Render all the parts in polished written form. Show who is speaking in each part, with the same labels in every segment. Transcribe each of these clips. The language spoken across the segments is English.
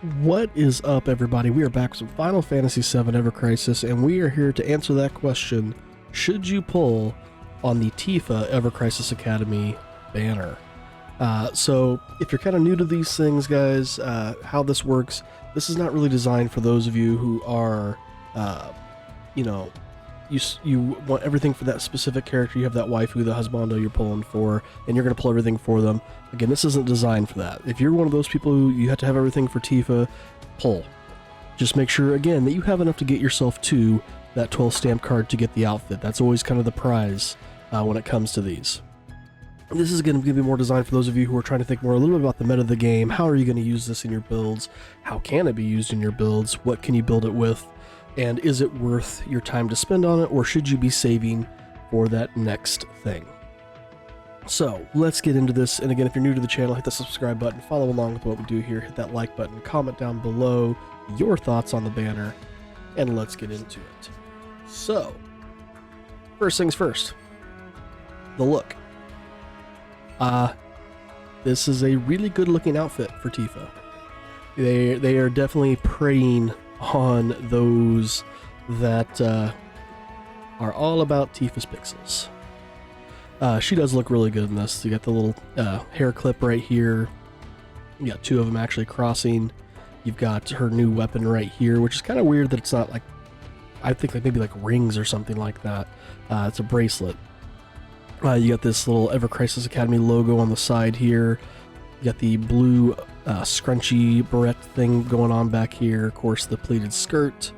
Speaker 1: What is up, everybody? We are back with some Final Fantasy VII Ever Crisis, and we are here to answer that question: should you pull on the Tifa Ever Crisis Academy banner? So, if you're kind of new to these things, guys, how this works, this is not really designed for those of you who are, you know, you want everything for that specific character. You have that waifu, the husbando you're pulling for, and you're going to pull everything for them. Again, this isn't designed for that. If you're one of those people who you have to have everything for Tifa, pull. Just make sure, again, that you have enough to get yourself to that 12 stamp card to get the outfit. That's always kind of the prize when it comes to these. This is going to be more designed for those of you who are trying to think more a little bit about the meta of the game. How are you going to use this in your builds? How can it be used in your builds? What can you build it with? And is it worth your time to spend on it, or should you be saving for that next thing? So let's get into this. And again, if you're new to the channel, hit the subscribe button, follow along with what we do here, hit that like button, comment down below your thoughts on the banner, and let's get into it. So, first things first, the look. This is a really good looking outfit for Tifa. They are definitely preying on those that are all about Tifa's pixels. She does look really good in this. You got the little hair clip right here. You got two of them actually crossing. You've got her new weapon right here, which is kind of weird that it's not like, I think like maybe like rings or something like that. It's a bracelet. You got this little Ever Crisis Academy logo on the side here. You got the blue scrunchy barrette thing going on back here. Of course, the pleated skirt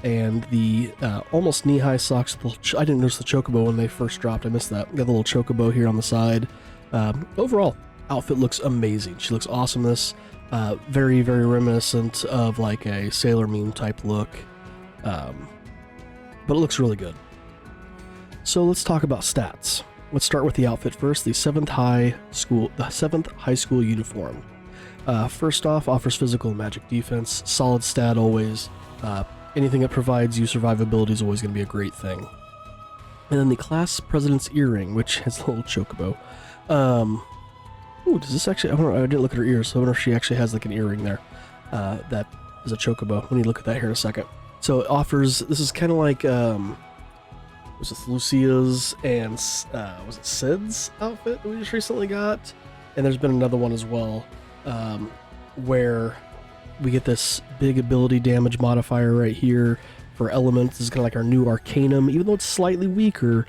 Speaker 1: and the almost knee-high socks. I didn't notice the chocobo when they first dropped. I missed that. Got the little chocobo here on the side. Overall, outfit looks amazing. She looks awesome. This very, very reminiscent of like a Sailor Moon type look, but it looks really good. So let's talk about stats. Let's start with the outfit first. The 7th high school uniform. First off, offers physical and magic defense. Solid stat always. Anything that provides you survivability is always going to be a great thing. And then the class president's earring, which has a little chocobo. Ooh, does this actually? I didn't look at her ears, so I wonder if she actually has like an earring there. That is a chocobo. We need to look at that here in a second. So it offers. This is kind of like was it Lucia's and was it Sid's outfit that we just recently got? And there's been another one as well, where we get this big ability damage modifier right here for elements. This is kind of like our new Arcanum. Even though it's slightly weaker,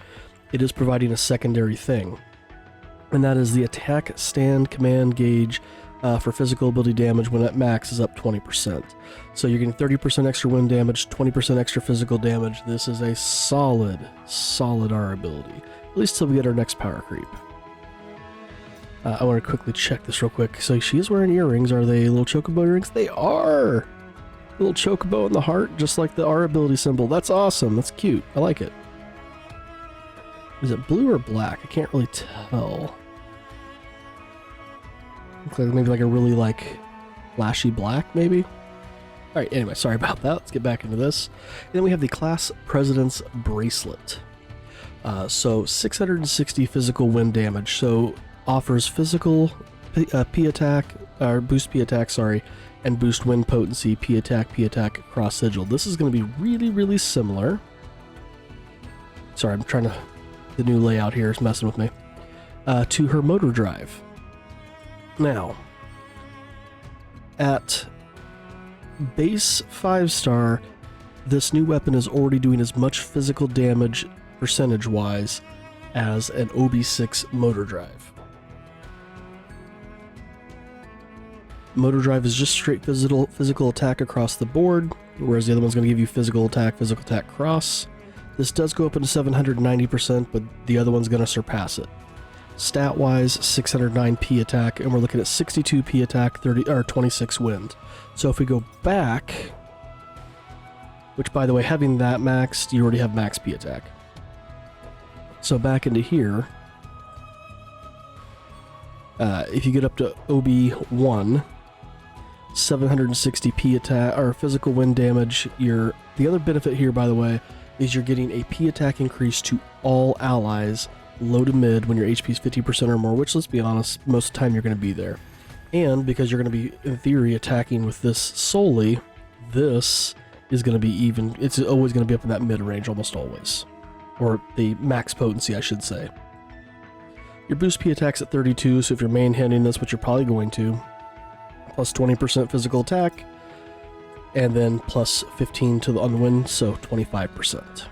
Speaker 1: it is providing a secondary thing. And that is the attack stand command gauge for physical ability damage when at max is up 20%. So you're getting 30% extra wind damage, 20% extra physical damage. This is a solid R ability. At least till we get our next power creep. I want to quickly check this real quick. So she is wearing earrings. Are they little chocobo earrings? They are! Little chocobo in the heart, just like the R ability symbol. That's awesome. That's cute. I like it. Is it blue or black? I can't really tell. Looks like maybe like a really like flashy black, maybe? Alright, anyway, sorry about that. Let's get back into this. And then we have the class president's bracelet. So 660 physical wind damage. So offers physical P attack, or boost P attack, sorry, and boost wind potency, P attack, cross sigil. This is going to be really, really similar. Sorry, I'm trying to, the new layout here is messing with me. To her motor drive. Now, at base 5-star, this new weapon is already doing as much physical damage percentage-wise as an OB6 motor drive. Motor drive is just straight physical attack across the board, whereas the other one's going to give you physical attack, cross. This does go up into 790%, but the other one's going to surpass it. Stat-wise, 609 P attack, and we're looking at 62 P attack, 26 wind. So if we go back, which by the way, having that maxed, you already have max P attack. So back into here, if you get up to OB1, 760 P attack, or physical wind damage, the other benefit here, by the way, is you're getting a P attack increase to all allies, low to mid, when your HP is 50% or more, which, let's be honest, most of the time you're going to be there. And because you're going to be, in theory, attacking with this solely, this is going to be even, it's always going to be up in that mid-range, almost always. Or the max potency, I should say. Your boost P attack's at 32, so if you're main-handing this, which you're probably going to, plus 20% physical attack, and then plus 15 to the on the wind, so 25%.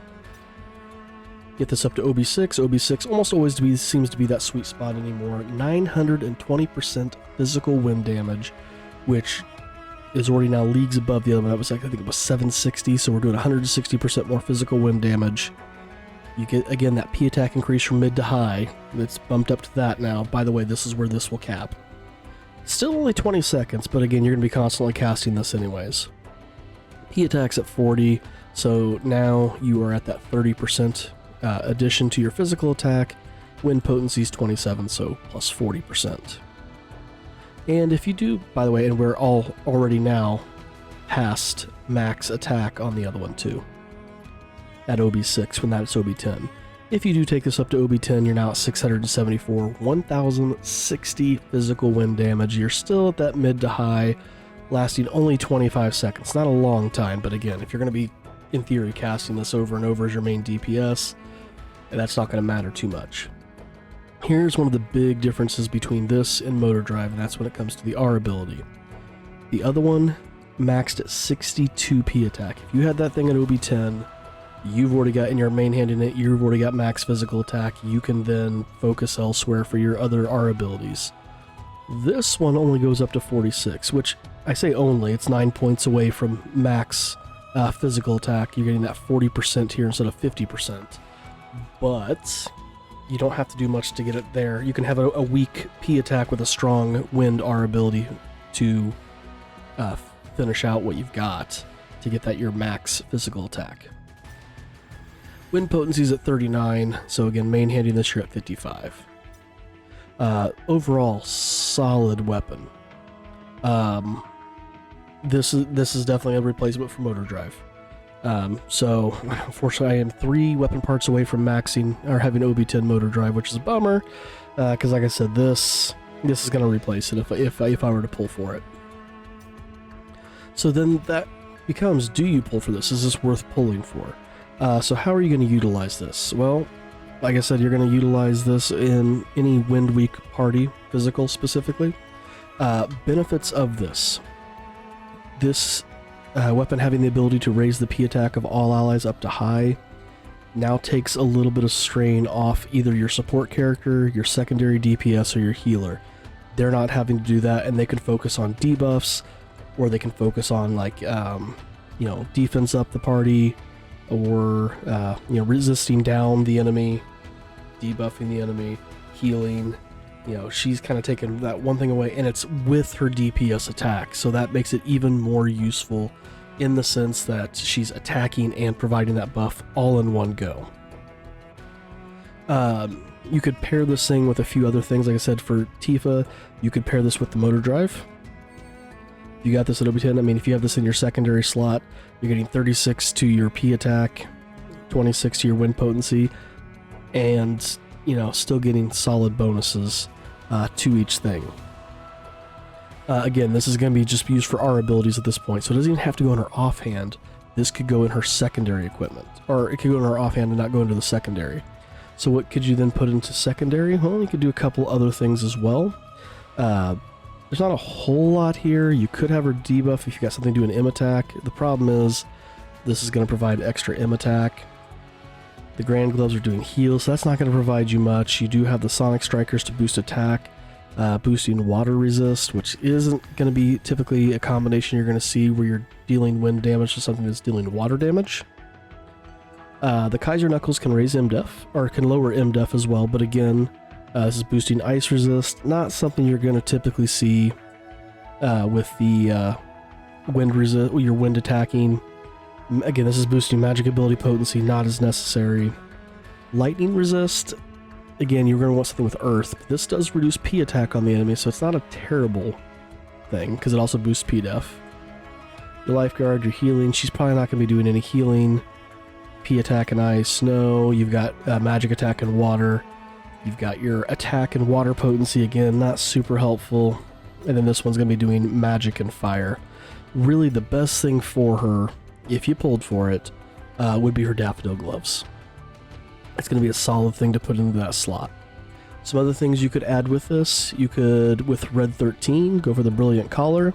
Speaker 1: Get this up to OB6. OB6 almost always seems to be that sweet spot anymore. 920% physical wind damage, which is already now leagues above the other one. That was like, I think it was 760, so we're doing 160% more physical wind damage. You get, again, that P attack increase from mid to high. It's bumped up to that now. By the way, this is where this will cap. Still only 20 seconds, but again, you're going to be constantly casting this anyways. P attack's at 40, so now you are at that 30% addition to your physical attack. Wind potency is 27, so plus 40%. And if you do, by the way, and we're all already now past max attack on the other one too, at OB6 when that's OB10. If you do take this up to OB10, you're now at 674, 1060 physical wind damage. You're still at that mid to high, lasting only 25 seconds. Not a long time, but again, if you're going to be, in theory, casting this over and over as your main DPS, that's not going to matter too much. Here's one of the big differences between this and Motor Drive, and that's when it comes to the R ability. The other one maxed at 62 P attack. If you had that thing at OB10, you've already got, in your main hand in it, you've already got max physical attack. You can then focus elsewhere for your other R abilities. This one only goes up to 46, which I say only, it's 9 points away from max physical attack. You're getting that 40% here instead of 50%. But you don't have to do much to get it there. You can have a weak P attack with a strong wind R ability to finish out what you've got to get that your max physical attack. Wind potency is at 39, so again, main handing this, you're at 55. Overall, solid weapon. This is definitely a replacement for Motor Drive. So unfortunately, I am 3 weapon parts away from maxing or having OB10 Motor Drive, which is a bummer. Because like I said, this is going to replace it if I were to pull for it. So then that becomes, do you pull for this? Is this worth pulling for? So how are you going to utilize this? Well, like I said, you're going to utilize this in any Wind Weak party, physical specifically. Benefits of this. This weapon having the ability to raise the P attack of all allies up to high now takes a little bit of strain off either your support character, your secondary DPS, or your healer. They're not having to do that, and they can focus on debuffs, or they can focus on like defense up the party, or resisting down the enemy, debuffing the enemy, healing. She's kind of taken that one thing away, and it's with her DPS attack, so that makes it even more useful in the sense that she's attacking and providing that buff all in one go. You could pair this thing with a few other things. Like I said, for Tifa, you could pair this with the Motor Drive. You got this at OB10. I mean, if you have this in your secondary slot, you're getting 36 to your P attack, 26 to your wind potency, and still getting solid bonuses to each thing. Again, this is going to be just used for our abilities at this point, so it doesn't even have to go in her offhand. This could go in her secondary equipment, or it could go in her offhand and not go into the secondary. So what could you then put into secondary? Well, you could do a couple other things as well. There's not a whole lot here. You could have her debuff if you got something to do an M attack. The problem is this is going to provide extra M attack. The Grand Gloves are doing heal, so that's not going to provide you much. You do have the Sonic Strikers to boost attack, boosting water resist, which isn't going to be typically a combination you're going to see where you're dealing wind damage to something that's dealing water damage. The Kaiser Knuckles can raise MDef, or can lower MDef as well, but again, this is boosting ice resist, not something you're going to typically see with the wind resist, your wind attacking. Again, this is boosting magic ability potency, not as necessary. Lightning resist, again, you're going to want something with earth. But this does reduce P attack on the enemy, so it's not a terrible thing, because it also boosts P def. Your lifeguard, your healing, she's probably not going to be doing any healing. P attack and ice, snow, you've got magic attack and water. You've got your attack and water potency, again, not super helpful. and then this one's going to be doing magic and fire. Really, the best thing for her, if you pulled for it, would be her daffodil gloves. It's going to be a solid thing to put into that slot. Some other things you could add with this, you could, with Red 13, go for the Brilliant Collar.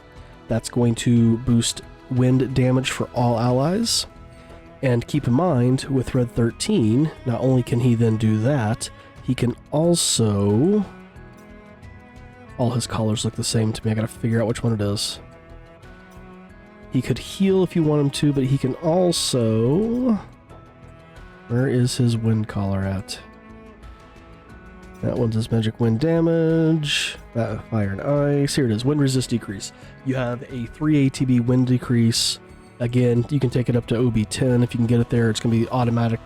Speaker 1: That's going to boost wind damage for all allies. And keep in mind, with Red 13, not only can he then do that, he can also... All his collars look the same to me. I gotta figure out which one it is. He could heal if you want him to, but he can also... Where is his wind collar at? That one's his magic wind damage. Fire and ice. Here it is. Wind resist decrease. You have a 3 ATB wind decrease. Again, you can take it up to OB10 if you can get it there. It's going to be automatic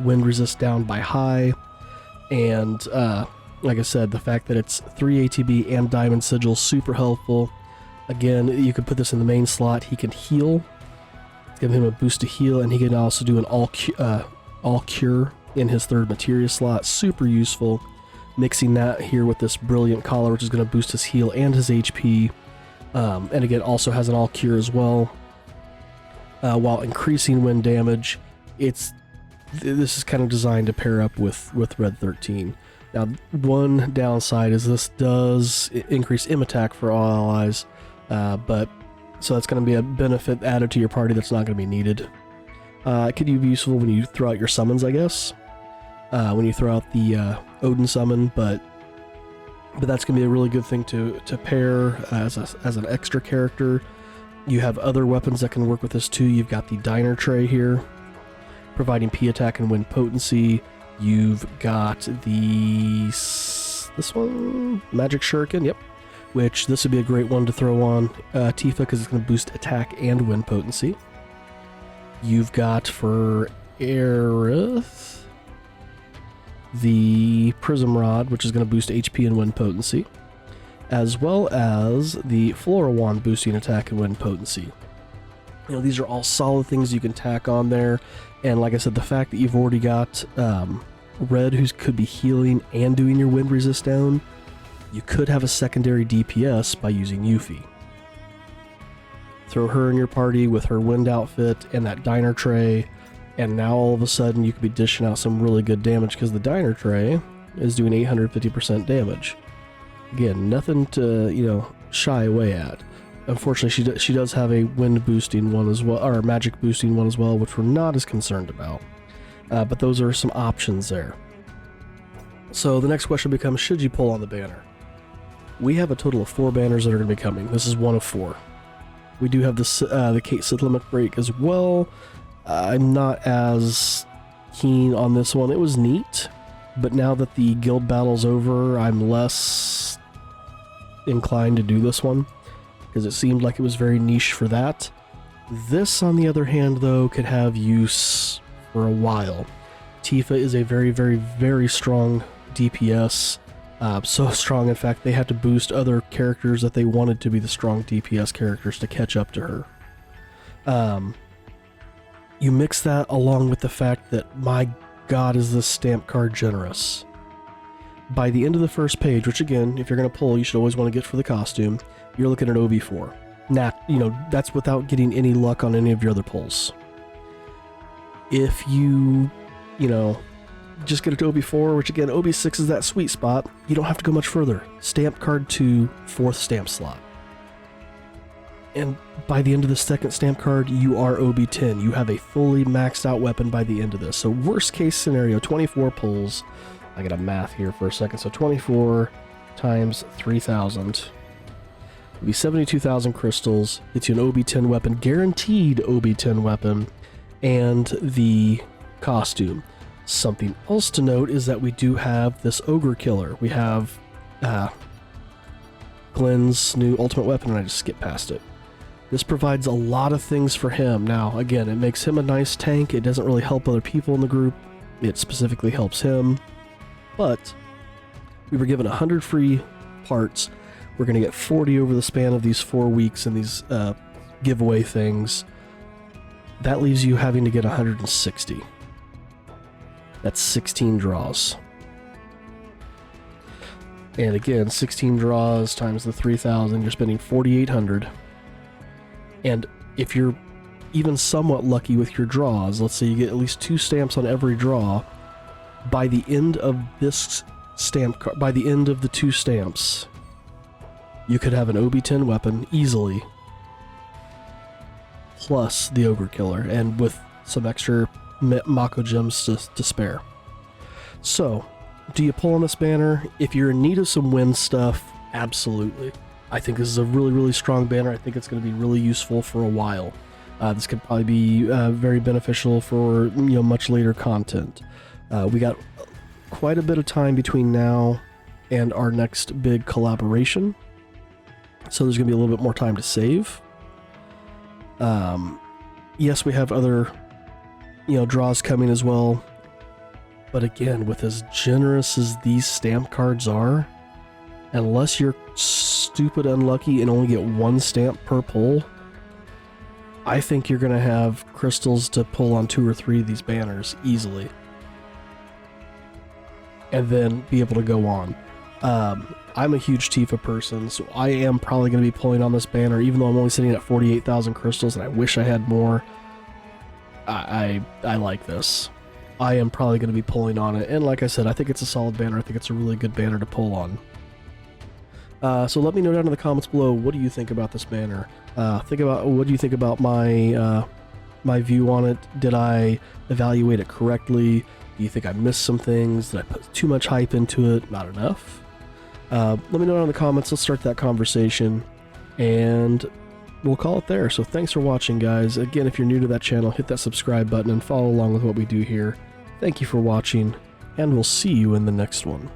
Speaker 1: wind resist down by high. And like I said, the fact that it's 3 ATB and diamond sigil, super helpful. Again, you could put this in the main slot. He can heal. Give him a boost to heal, and he can also do an all cure in his third materia slot. Super useful. Mixing that here with this Brilliant Collar, which is going to boost his heal and his HP. And again, also has an all cure as well. While increasing wind damage. This is kind of designed to pair up with Red 13. Now, one downside is this does increase attack for all allies, but so that's going to be a benefit added to your party that's not going to be needed. It could be useful when you throw out your summons, I guess. When you throw out the Odin summon, but that's going to be a really good thing to pair as an extra character. You have other weapons that can work with this too. You've got the Diner Tray here, providing P attack and wind potency. You've got this one, Magic Shuriken, yep. Which this would be a great one to throw on Tifa because it's going to boost attack and wind potency. You've got for Aerith the Prism Rod, which is going to boost HP and wind potency, as well as the Flora Wand boosting attack and wind potency. You know, these are all solid things you can tack on there, and like I said, the fact that you've already got Red, who could be healing and doing your wind resist down, you could have a secondary DPS by using Yuffie. Throw her in your party with her wind outfit and that Diner Tray, and now all of a sudden you could be dishing out some really good damage because the Diner Tray is doing 850% damage. Again, nothing to, shy away at. Unfortunately, she does have a wind boosting one as well, or a magic boosting one as well, which we're not as concerned about. But those are some options there. So the next question becomes, should you pull on the banner? We have a total of 4 banners that are going to be coming. This is one of 4. We do have the Kate Sith Limit Break as well. I'm not as keen on this one. It was neat, but now that the guild battle's over, I'm less inclined to do this one because it seemed like it was very niche for that. This, on the other hand, though, could have use for a while. Tifa is a very, very, very strong DPS. So strong, in fact, they had to boost other characters that they wanted to be the strong DPS characters to catch up to her. You mix that along with the fact that, my god, is this stamp card generous. By the end of the first page, which again, if you're going to pull, you should always want to get for the costume, you're looking at OB4. That's without getting any luck on any of your other pulls. If you, just get it to OB4, which again, OB6 is that sweet spot, you don't have to go much further. Stamp card to 4th stamp slot. And by the end of the 2nd stamp card, you are OB10. You have a fully maxed out weapon by the end of this. So worst case scenario, 24 pulls. I got a math here for a second. So 24 times 3,000 would be 72,000 crystals. Gets you an OB10 weapon, guaranteed OB10 weapon, and the costume. Something else to note is that we do have this Ogre Killer. We have Glenn's new ultimate weapon, and I just skipped past it. This provides a lot of things for him. Now, again, it makes him a nice tank. It doesn't really help other people in the group. It specifically helps him. But we were given 100 free parts. We're going to get 40 over the span of these 4 weeks and these giveaway things. That leaves you having to get 160. That's 16 draws. And again, 16 draws times the 3,000, you're spending 4,800. And if you're even somewhat lucky with your draws, let's say you get at least 2 stamps on every draw, by the end of this stamp card, by the end of the 2 stamps, you could have an OB-10 weapon easily, plus the Ogre Killer, and with some extra Mako gems to spare. So, do you pull on this banner? If you're in need of some win stuff, absolutely. I think this is a really, really strong banner. I think it's going to be really useful for a while. This could probably be very beneficial for much later content. We got quite a bit of time between now and our next big collaboration, so there's going to be a little bit more time to save. Yes, we have other draws coming as well. But again, with as generous as these stamp cards are, unless you're stupid unlucky and only get 1 stamp per pull, I think you're going to have crystals to pull on 2 or 3 of these banners easily. And then be able to go on. I'm a huge Tifa person, so I am probably going to be pulling on this banner, even though I'm only sitting at 48,000 crystals and I wish I had more. I like this. I am probably going to be pulling on it, and like I said, I think it's a solid banner. I think it's a really good banner to pull on. So let me know down in the comments below, what do you think about this banner? What do you think about my my view on it? Did I evaluate it correctly? Do you think I missed some things? Did I put too much hype into it? Not enough? Let me know down in the comments. Let's start that conversation, and we'll call it there. So thanks for watching, guys. Again, if you're new to that channel, hit that subscribe button and follow along with what we do here. Thank you for watching, and we'll see you in the next one.